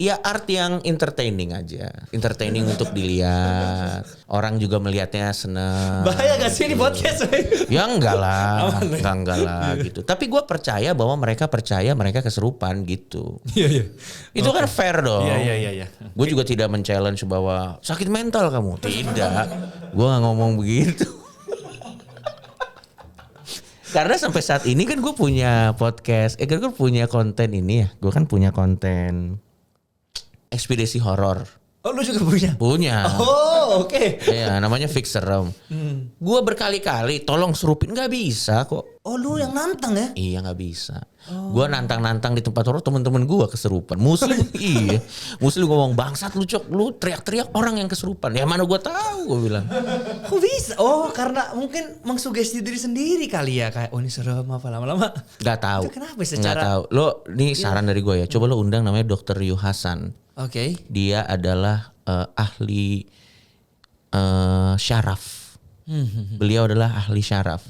Ya art yang entertaining aja. Entertaining untuk dilihat. Orang juga melihatnya seneng.
Bahaya gak sih di podcast?
Ya enggak lah. Enggak lah gitu. Tapi gue percaya bahwa mereka percaya mereka kesurupan gitu.
Iya.
Itu kan fair dong.
Iya.
Gue juga tidak men-challenge bahwa sakit mental kamu. Tidak. Gue gak ngomong begitu. Karena sampai saat ini kan gue punya podcast. Kan gue punya konten ini ya. Gue kan punya konten ekspedisi horor.
Oh lu juga punya?
Punya.
Oh oke.
Iya namanya Fix Serem. Gue berkali-kali tolong serupin gak bisa kok.
Oh lu yang nantang ya?
Iya gak bisa. Gue nantang-nantang di tempat horor temen-temen gue keserupan. Muslim iya. Muslim ngomong bangsat lu Cok. Lu teriak-teriak orang yang keserupan. Ya mana gue tahu gue bilang.
Kok bisa? Oh karena mungkin mengsugesti diri sendiri kali ya. Kayak ini serem apa lama-lama.
Gak tahu.
Itu kenapa secara?
Gak tahu. Lo ini saran dari gue ya. Coba lo undang namanya Dr. Yu Hasan.
Oke.
Dia adalah ahli syaraf. Beliau adalah ahli syaraf.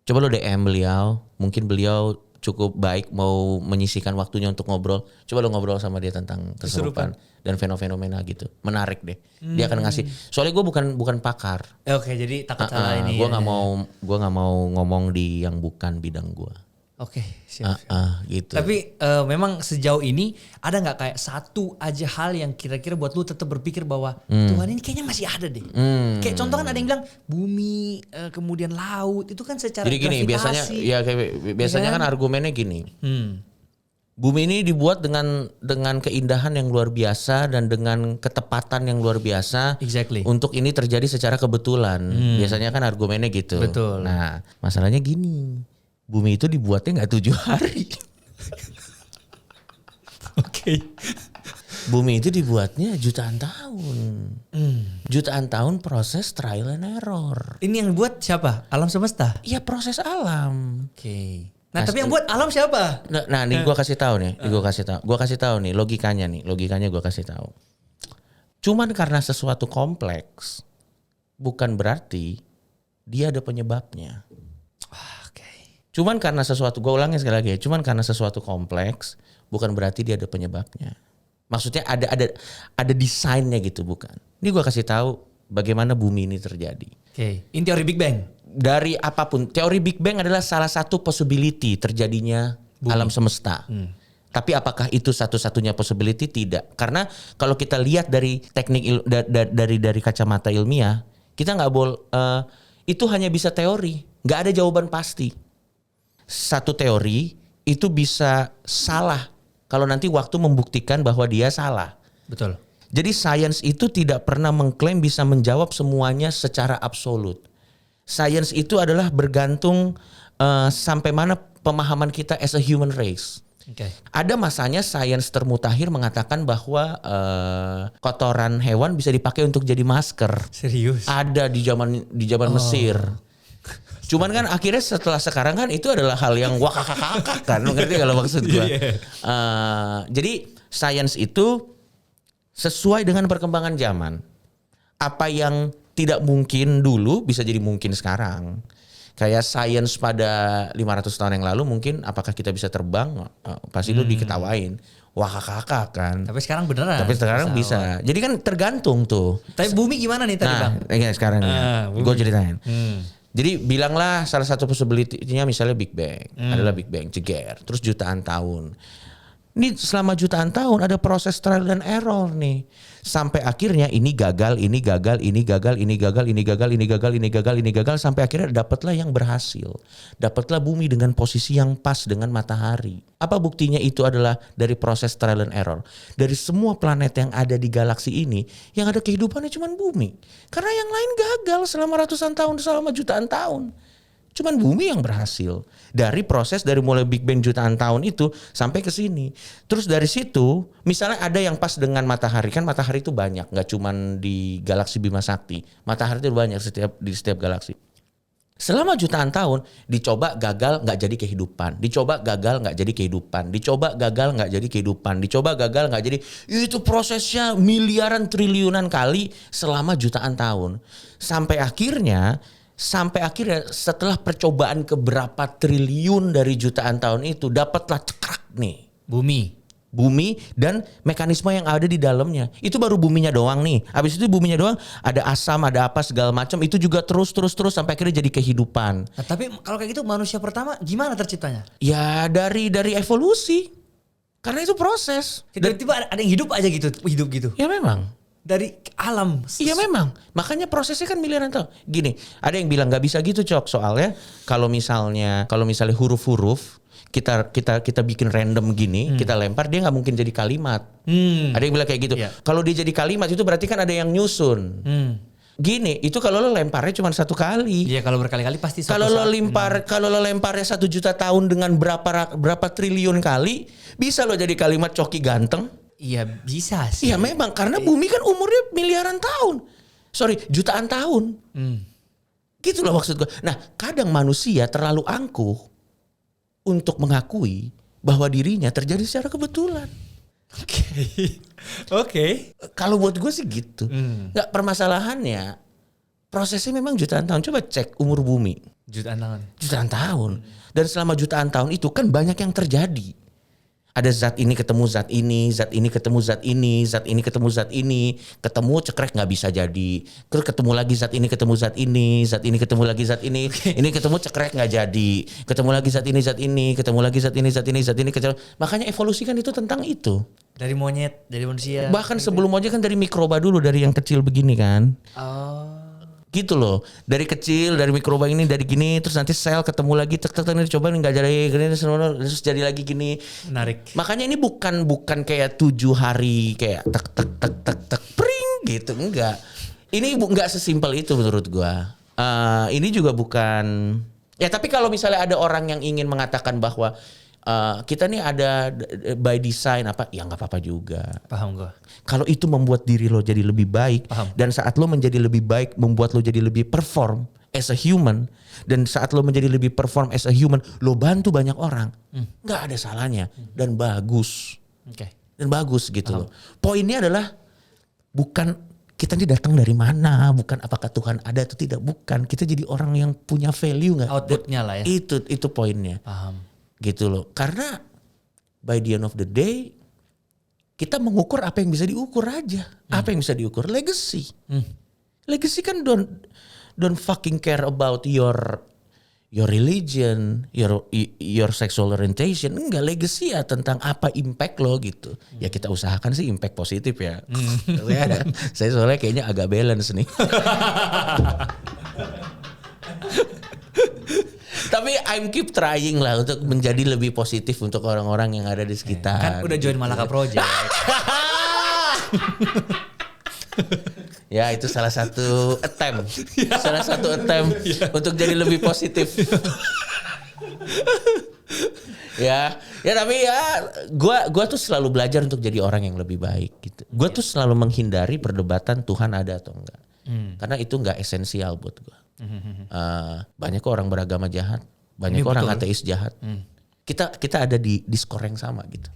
Coba lo DM beliau. Mungkin beliau cukup baik mau menyisihkan waktunya untuk ngobrol. Coba lo ngobrol sama dia tentang kesurupan dan fenomena gitu. Menarik deh. Dia akan ngasih. Soalnya gue bukan pakar.
Oke, jadi takut salah ini.
Gue nggak mau ngomong di yang bukan bidang gue.
Oke, siap.
Gitu.
Tapi memang sejauh ini ada nggak kayak satu aja hal yang kira-kira buat lu tetap berpikir bahwa Tuhan ini kayaknya masih ada deh. Kayak contoh kan ada yang bilang bumi, kemudian laut itu kan secara
jadi gini, biasanya kan argumennya gini. Bumi ini dibuat dengan keindahan yang luar biasa dan dengan ketepatan yang luar biasa.
Exactly.
Untuk ini terjadi secara kebetulan. Biasanya kan argumennya gitu.
Betul.
Nah, masalahnya gini. Bumi itu dibuatnya gak 7 hari.
Oke.
Bumi itu dibuatnya jutaan tahun. Jutaan tahun proses trial and error.
Ini yang buat siapa? Alam semesta?
Iya proses alam.
Oke. Nah tapi yang buat alam siapa?
Nah nih gue kasih tahu nih. Gue kasih tahu nih logikanya nih. Logikanya gue kasih tahu. Cuman karena sesuatu kompleks. Bukan berarti dia ada penyebabnya. Cuman karena sesuatu, gue ulangin sekali lagi ya, cuman karena sesuatu kompleks, bukan berarti dia ada penyebabnya. Maksudnya ada desainnya gitu, bukan. Ini gue kasih tahu bagaimana bumi ini terjadi.
Oke. Ini teori Big Bang.
Dari apapun, teori Big Bang adalah salah satu possibility terjadinya bumi. Alam semesta. Tapi apakah itu satu-satunya possibility? Tidak. Karena kalau kita lihat dari teknik dari kacamata ilmiah, kita nggak boleh. Itu hanya bisa teori, nggak ada jawaban pasti. Satu teori itu bisa salah kalau nanti waktu membuktikan bahwa dia salah.
Betul.
Jadi sains itu tidak pernah mengklaim bisa menjawab semuanya secara absolut. Sains itu adalah bergantung sampai mana pemahaman kita as a human race.
Okay.
Ada masanya sains termutakhir mengatakan bahwa kotoran hewan bisa dipakai untuk jadi masker.
Serius?
Ada di zaman Mesir. Cuman kan akhirnya setelah sekarang kan itu adalah hal yang wakakakakak kan, ngerti kalau maksud gue. Jadi sains itu sesuai dengan perkembangan zaman. Apa yang tidak mungkin dulu bisa jadi mungkin sekarang. Kayak sains pada 500 tahun yang lalu mungkin apakah kita bisa terbang, pasti itu diketawain. Wakakakak kan.
Tapi sekarang beneran.
Tapi sekarang bisa. Jadi kan tergantung tuh.
Tapi bumi gimana nih tadi Bang?
Nah sekarang gue ceritain. Jadi bilanglah salah satu possibility-nya misalnya Big Bang. Adalah Big Bang, jeger. Terus jutaan tahun. Ini selama jutaan tahun ada proses trial and error nih. Sampai akhirnya ini gagal, ini gagal, ini gagal, ini gagal, ini gagal, ini gagal, ini gagal, ini gagal. Sampai akhirnya dapatlah yang berhasil. Dapatlah bumi dengan posisi yang pas dengan matahari. Apa buktinya? Itu adalah dari proses trial and error. Dari semua planet yang ada di galaksi ini, yang ada kehidupannya cuma bumi. Karena yang lain gagal selama ratusan tahun, selama jutaan tahun. Cuman bumi yang berhasil. Dari proses dari mulai Big Bang jutaan tahun itu sampai ke sini. Terus dari situ misalnya ada yang pas dengan matahari. Kan matahari itu banyak. Gak cuman di galaksi Bima Sakti. Matahari itu banyak di setiap galaksi. Selama jutaan tahun dicoba gagal gak jadi kehidupan. Dicoba gagal gak jadi kehidupan. Dicoba gagal gak jadi kehidupan. Dicoba gagal gak jadi. Itu prosesnya miliaran triliunan kali selama jutaan tahun. Sampai akhirnya setelah percobaan keberapa triliun dari jutaan tahun itu dapatlah cekrak nih bumi dan mekanisme yang ada di dalamnya. Itu baru buminya doang nih. Habis itu buminya doang ada asam, ada apa segala macam, itu juga terus sampai akhirnya jadi kehidupan.
Nah, tapi kalau kayak gitu manusia pertama gimana terciptanya?
Ya dari evolusi. Karena itu proses.
Tiba-tiba ada yang hidup gitu. Ya memang. Dari alam.
Iya memang. Makanya prosesnya kan miliaran tahun. Gini, ada yang bilang nggak bisa gitu Cok. Soalnya kalau misalnya huruf-huruf kita bikin random gini, kita lempar, dia nggak mungkin jadi kalimat. Ada yang bilang kayak gitu. Yeah. Kalau dia jadi kalimat itu berarti kan ada yang nyusun. Gini, itu kalau lo lemparnya cuma satu kali.
Iya, kalau berkali-kali pasti.
Kalau lo lemparnya 1 juta tahun dengan berapa triliun kali, bisa lo jadi kalimat Coki ganteng.
Iya bisa sih.
Iya memang karena bumi kan umurnya miliaran tahun. Jutaan tahun. Gitu loh maksud gue. Nah kadang manusia terlalu angkuh untuk mengakui bahwa dirinya terjadi secara kebetulan.
Oke.
Kalau buat gue sih gitu. Nggak, permasalahannya prosesnya memang jutaan tahun. Coba cek umur bumi. Jutaan tahun. Dan selama jutaan tahun itu kan banyak yang terjadi. Ada zat ini ketemu zat ini, zat ini ketemu zat ini, zat ini ketemu zat ini, ketemu cekrek nggak bisa jadi. Terus ketemu lagi zat ini ketemu zat ini, zat ini ketemu lagi zat ini, ini ketemu cekrek nggak jadi. Ketemu lagi zat ini, ketemu lagi zat ini, zat ini ketemu. Makanya evolusi kan itu tentang itu.
Dari monyet, dari manusia.
Bahkan sebelum monyet kan dari mikroba dulu, dari yang kecil begini kan. Gitu loh, dari kecil, dari mikroba ini, dari gini, terus nanti sel ketemu lagi, ini coba nggak jadi gini, terus jadi lagi gini.
Menarik.
Makanya ini bukan kayak 7 hari kayak tek pring gitu, enggak. Ini nggak sesimpel itu menurut gua. Ini juga bukan. Ya tapi kalau misalnya ada orang yang ingin mengatakan bahwa kita nih ada by design apa, ya nggak apa-apa juga.
Paham gua.
Kalau itu membuat diri lo jadi lebih baik.
Paham.
Dan saat lo menjadi lebih baik membuat lo jadi lebih perform as a human, dan saat lo menjadi lebih perform as a human lo bantu banyak orang, nggak ada salahnya dan bagus. Dan bagus gitu. Loh. Poinnya adalah bukan kita ini datang dari mana, bukan apakah Tuhan ada atau tidak, bukan. Kita jadi orang yang punya value nggak?
Outputnya lah ya.
Itu poinnya.
Paham.
Gitu loh. Karena by the end of the day kita mengukur apa yang bisa diukur aja. Apa yang bisa diukur? Legacy. Legacy kan don't fucking care about your religion, your sexual orientation. Enggak, legacy ya tentang apa impact lo gitu. Ya kita usahakan sih impact positif ya. Saya soalnya kayaknya agak balance nih. Tapi I'm keep trying lah untuk menjadi lebih positif untuk orang-orang yang ada di sekitar.
Kan udah join Malaka Project.
Ya itu salah satu attempt. Untuk jadi lebih positif. Ya tapi ya gua tuh selalu belajar untuk jadi orang yang lebih baik gitu. Gua tuh selalu menghindari perdebatan Tuhan ada atau enggak. Karena itu enggak esensial buat gua. Banyak kok orang beragama jahat, banyak orang ateis jahat. Kita ada di skor yang sama gitu.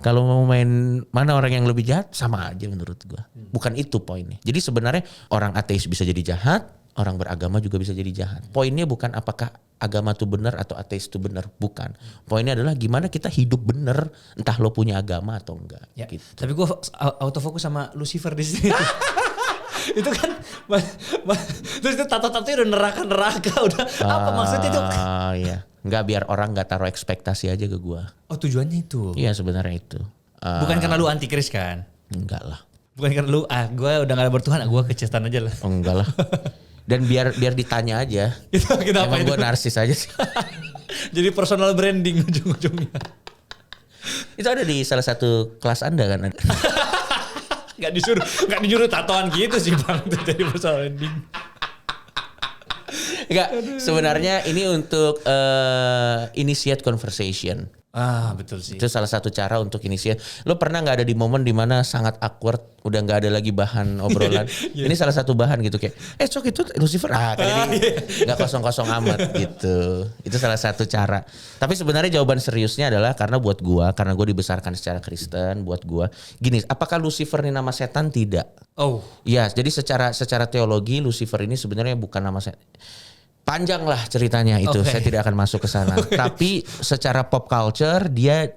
Kalau mau main mana orang yang lebih jahat, sama aja menurut gua. Bukan itu poinnya. Jadi sebenarnya orang ateis bisa jadi jahat, orang beragama juga bisa jadi jahat. Poinnya bukan apakah agama itu benar atau ateis itu benar, bukan. Poinnya adalah gimana kita hidup benar, entah lo punya agama atau enggak.
Ya,
gitu. Tapi
gua autofokus sama Lucifer di sini. Itu kan terus itu tato-tato udah neraka udah apa maksudnya itu?
Iya. Enggak, biar orang nggak taruh ekspektasi aja ke gue.
Oh tujuannya itu?
Iya sebenarnya itu.
Bukan karena lu antikris kan?
Enggak lah.
Bukan karena lu gue udah gak ada bertuhan, gue kecestan aja lah.
Oh, enggak lah. Dan biar ditanya aja. Emang gue narsis aja sih.
Jadi personal branding ujung-ujungnya.
Itu ada di salah satu kelas Anda kan?
Gak disuruh tatoan gitu sih Bang, itu jadi personal branding.
Enggak, sebenarnya ini untuk initiate conversation.
Betul sih.
Itu salah satu cara untuk initiate. Lo pernah nggak ada di momen dimana sangat awkward, udah nggak ada lagi bahan obrolan. Ini salah satu bahan gitu kayak, Cok itu Lucifer, jadi nggak kosong-kosong amat gitu. Itu salah satu cara. Tapi sebenarnya jawaban seriusnya adalah karena buat gua, karena gue dibesarkan secara Kristen, buat gua gini, apakah Lucifer ini nama setan? Tidak.
Oh.
Ya, jadi secara teologi Lucifer ini sebenarnya bukan nama setan. Panjang lah ceritanya itu, saya tidak akan masuk ke sana. Tapi secara pop culture dia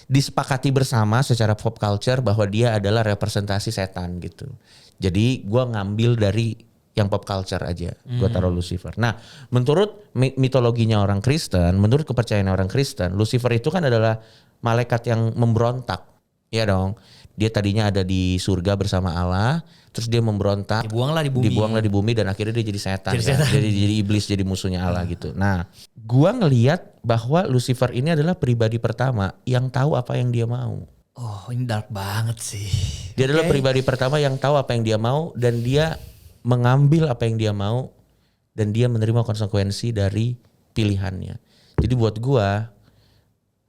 disepakati bersama secara pop culture bahwa dia adalah representasi setan gitu. Jadi gue ngambil dari yang pop culture aja, gue taruh Lucifer. Nah, menurut mitologinya orang Kristen, menurut kepercayaan orang Kristen, Lucifer itu kan adalah malaikat yang memberontak, ya dong. Dia tadinya ada di surga bersama Allah, terus dia memberontak, dibuanglah di bumi dan akhirnya dia jadi setan. Jadi iblis, jadi musuhnya Allah gitu. Nah, gua ngelihat bahwa Lucifer ini adalah pribadi pertama yang tahu apa yang dia mau.
Oh, ini dark banget sih.
Dia adalah pribadi pertama yang tahu apa yang dia mau dan dia mengambil apa yang dia mau dan dia menerima konsekuensi dari pilihannya. Jadi buat gua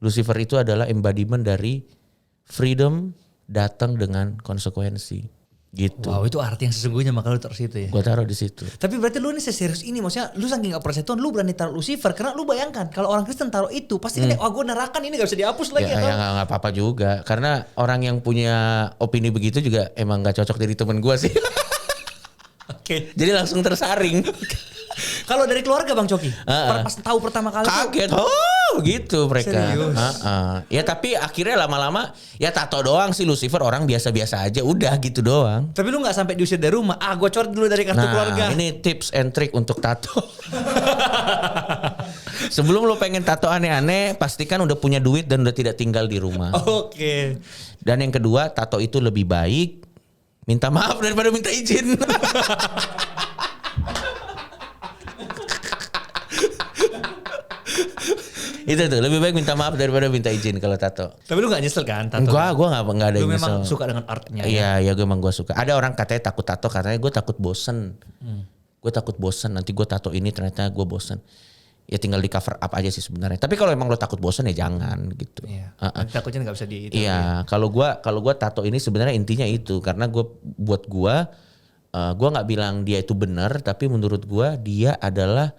Lucifer itu adalah embodiment dari freedom datang dengan konsekuensi gitu.
Wow, itu arti yang sesungguhnya maka lu taruh situ ya.
Gua taruh di situ.
Tapi berarti lu ini serius ini, maksudnya lu saking gak percaya Tuhan, lu berani taruh Lucifer karena lu bayangkan kalau orang Kristen taruh itu pasti kan gue nerakan ini gak bisa dihapus lagi
ya. Ya nggak apa-apa juga, karena orang yang punya opini begitu juga emang nggak cocok jadi temen gua sih. Oke. Jadi langsung tersaring.
Kalau dari keluarga Bang Coki, pas tahu pertama kali
kaget, gitu mereka.
Serius?
Ya tapi akhirnya lama-lama ya tato doang sih Lucifer, orang biasa-biasa aja, udah gitu doang.
Tapi lu nggak sampai diusir dari rumah? Gue coret dulu dari kartu keluarga.
Ini tips and trick untuk tato. Sebelum lu pengen tato aneh-aneh, pastikan udah punya duit dan udah tidak tinggal di rumah.
Oke.
Dan yang kedua, tato itu lebih baik minta maaf daripada minta izin. Itu tuh lebih baik minta maaf daripada minta izin kalau tato.
Tapi lu gak nyesel kan tato?
Gue gak ada
lu
yang nyesel.
Lu memang suka dengan artnya.
Iya gue emang gue suka. Ada orang katanya takut tato, katanya gue takut bosen. Gue takut bosen, nanti gue tato ini ternyata gue bosen. Ya tinggal di cover up aja sih sebenarnya. Tapi kalau emang lo takut bosen ya jangan gitu.
Iya. Takutnya gak bisa di itu.
Iya, kalau gue tato ini sebenarnya intinya itu karena buat gue nggak bilang dia itu benar, tapi menurut gue dia adalah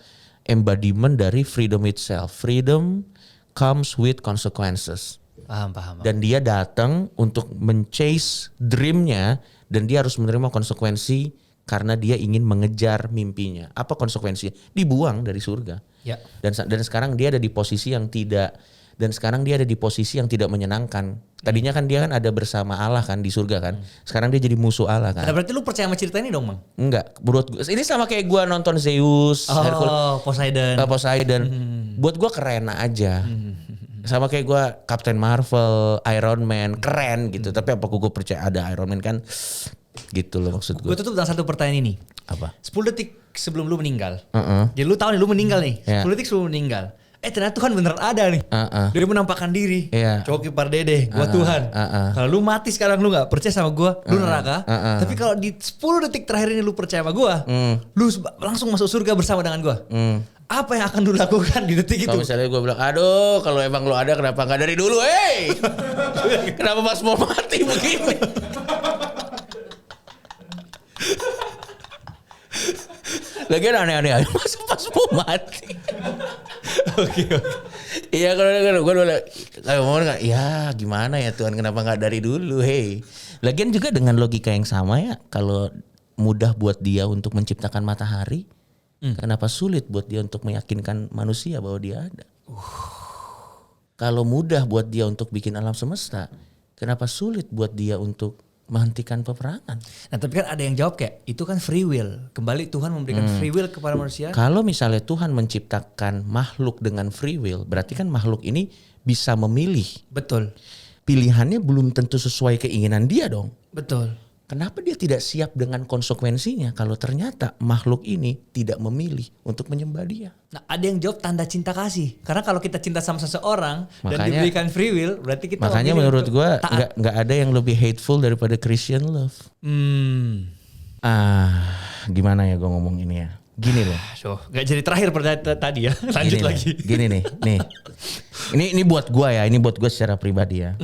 embodiment dari freedom itself. Freedom comes with consequences.
Paham.
Dan dia datang untuk men-chase dreamnya dan dia harus menerima konsekuensi karena dia ingin mengejar mimpinya. Apa konsekuensinya? Dibuang dari surga.
Ya.
Dan sekarang dia ada di posisi yang tidak menyenangkan. Tadinya kan dia kan ada bersama Allah kan di surga kan. Sekarang dia jadi musuh Allah kan.
Nah, berarti lu percaya sama cerita ini dong, Bang?
Enggak. Menurut gue ini sama kayak gue nonton Zeus, Hercules, Poseidon. Buat gue keren aja. Sama kayak gue Captain Marvel, Iron Man, keren gitu. Tapi apa gue percaya ada Iron Man kan? Gitu loh maksud gue.
Gue tutup dengan satu pertanyaan ini.
Apa?
10 detik sebelum lu meninggal. Jadi lu tahu nih lu meninggal nih. 10 detik sebelum meninggal. Ternyata Tuhan beneran ada nih. Dia menampakkan diri. Coki Pardede, gua Tuhan. Kalau lu mati sekarang lu gak percaya sama gua, lu neraka. Tapi kalau di 10 detik terakhir ini lu percaya sama gua, lu langsung masuk surga bersama dengan gua. Apa yang akan lu lakukan di detik itu?
Kalau misalnya gua bilang, aduh kalau emang lu ada kenapa gak dari dulu, kenapa pas mau mati begini? Lagian aneh-aneh aja pas mau mati.
Oke.
Iya kalau gue mau nggak, ya gimana ya Tuhan kenapa nggak dari dulu, Lagian juga dengan logika yang sama ya, kalau mudah buat dia untuk menciptakan matahari, kenapa sulit buat dia untuk meyakinkan manusia bahwa dia ada? Kalau mudah buat dia untuk bikin alam semesta, kenapa sulit buat dia untuk menghentikan peperangan.
Nah tapi kan ada yang jawab kayak itu kan free will. Kembali Tuhan memberikan free will kepada manusia.
Kalau misalnya Tuhan menciptakan makhluk dengan free will, berarti kan makhluk ini bisa memilih.
Betul.
Pilihannya belum tentu sesuai keinginan dia dong.
Betul.
Kenapa dia tidak siap dengan konsekuensinya kalau ternyata makhluk ini tidak memilih untuk menyembah dia?
Nah ada yang jawab tanda cinta kasih. Karena kalau kita cinta sama seseorang dan diberikan free will, berarti kita
makanya menurut gue nggak ada yang lebih hateful daripada Christian love. Gimana ya gue ngomong ini ya? Gini loh.
Gak jadi terakhir tadi ya. Lanjut
gini
lagi.
Gini nih. Ini buat gue ya. Ini buat gue secara pribadi ya.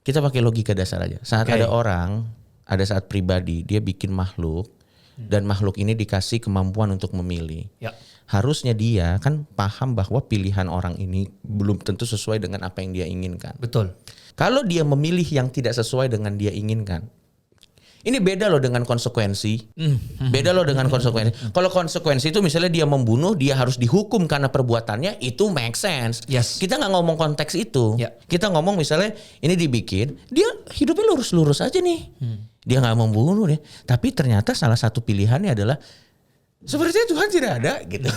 Kita pakai logika dasar aja. Saat ada orang, ada saat pribadi dia bikin makhluk dan makhluk ini dikasih kemampuan untuk memilih.
Ya.
Harusnya dia kan paham bahwa pilihan orang ini belum tentu sesuai dengan apa yang dia inginkan.
Betul.
Kalau dia memilih yang tidak sesuai dengan dia inginkan, ini beda loh dengan konsekuensi. Beda loh dengan konsekuensi. Kalau konsekuensi itu misalnya dia membunuh, dia harus dihukum karena perbuatannya, itu make sense.
Yes.
Kita nggak ngomong konteks itu.
Yeah.
Kita ngomong misalnya ini dibikin, dia hidupnya lurus-lurus aja nih. Dia nggak membunuh deh. Tapi ternyata salah satu pilihannya adalah sepertinya Tuhan tidak ada gitu.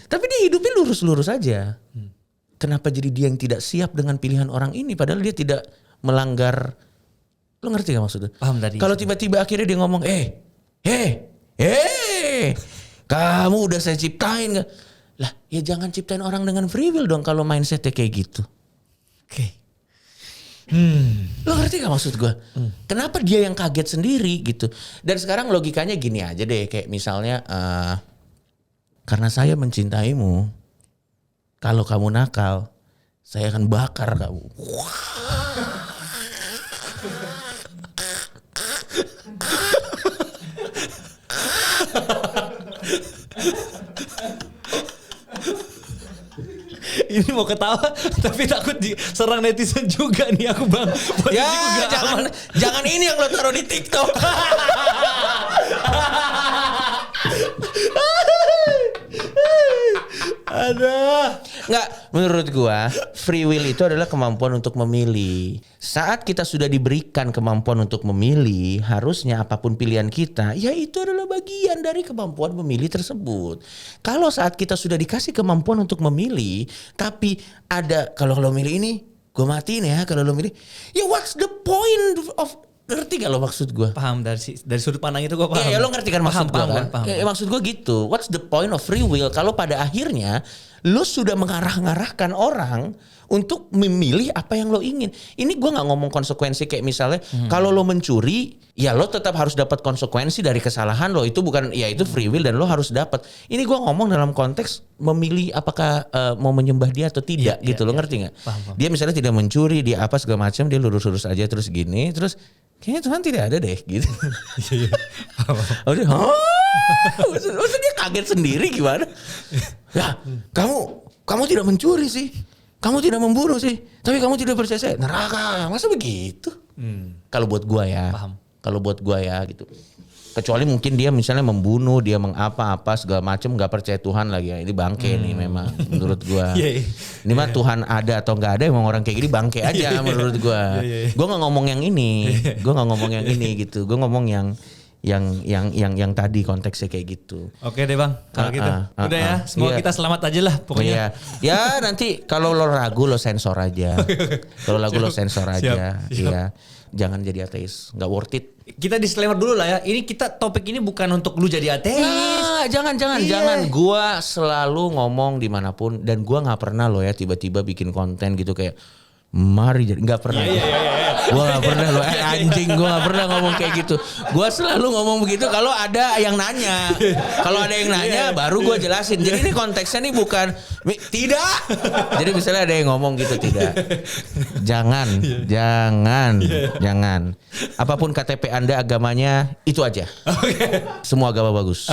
Tapi dia hidupnya lurus-lurus aja. Kenapa jadi dia yang tidak siap dengan pilihan orang ini? Padahal dia tidak melanggar. Lo ngerti gak maksudnya?
Paham tadi.
Kalau tiba-tiba akhirnya dia ngomong, kamu udah saya ciptain gak? Lah ya jangan ciptain orang dengan free will dong kalau mindsetnya kayak gitu.
Oke.
Lo ngerti gak maksud gue? Kenapa dia yang kaget sendiri gitu? Dan sekarang logikanya gini aja deh. Kayak misalnya, karena saya mencintaimu, kalau kamu nakal, saya akan bakar kamu.
Ini mau ketawa tapi takut diserang netizen juga nih aku bang.
Ya jangan ini yang lo taruh di TikTok. Nggak, menurut gua free will itu adalah kemampuan untuk memilih. Saat kita sudah diberikan kemampuan untuk memilih, harusnya apapun pilihan kita, ya itu adalah bagian dari kemampuan memilih tersebut. Kalau saat kita sudah dikasih kemampuan untuk memilih, tapi ada kalau lo milih ini, gua matiin ya. Kalau lo milih, ya what's the point of. Ngerti gak lo maksud gue?
Paham dari sudut pandang itu gue paham.
Ya lo ngerti kan maksud gue kan?
Paham.
Ya, maksud gue gitu. What's the point of free will kalau pada akhirnya lo sudah mengarah-ngarahkan orang untuk memilih apa yang lo ingin. Ini gue gak ngomong konsekuensi kayak misalnya kalau lo mencuri, ya lo tetap harus dapat konsekuensi dari kesalahan lo. Itu bukan, ya itu free will dan lo harus dapat. Ini gue ngomong dalam konteks memilih apakah mau menyembah dia atau tidak gitu. Lo ngerti gak?
Paham.
Dia misalnya tidak mencuri, dia apa segala macam, dia lurus-lurus aja terus gini, terus kayaknya Tuhan tidak ada deh gitu. Maksudnya dia kaget sendiri gimana? Ya kamu tidak mencuri sih, kamu tidak membunuh sih, tapi kamu tidak percaya saya. Neraka, masa begitu? Kalau buat gua ya, kalau buat gua ya gitu. Kecuali mungkin dia misalnya membunuh, dia mengapa-apa segala macam, nggak percaya Tuhan lagi ya. Ini bangke nih memang menurut gua. Ini mah Tuhan ada atau nggak ada, emang orang kayak gini bangke aja menurut gua. Gua nggak ngomong yang ini, gitu. Gua ngomong yang tadi konteksnya kayak gitu.
Oke deh bang, kalau gitu. Udah ya, semoga kita selamat aja lah pokoknya.
Ya nanti kalau lo ragu lo sensor aja. Kalau ragu lo sensor aja. Iya. Jangan jadi ateis, nggak worth it.
Kita disclaimer dulu lah ya. Ini topik ini bukan untuk lu jadi ateis.
Nah, jangan. Gua selalu ngomong dimanapun dan gua nggak pernah loh ya tiba-tiba bikin konten gitu kayak mari jadi, nggak pernah. Gua nggak pernah loh. Anjing, gua nggak pernah ngomong kayak gitu. Gua selalu ngomong begitu kalau ada yang nanya. Kalau ada yang nanya baru gua jelasin. Jadi ini konteksnya nih bukan tidak. Jadi misalnya ada yang ngomong gitu tidak. Jangan. Apapun KTP Anda agamanya itu aja. Semua agama bagus.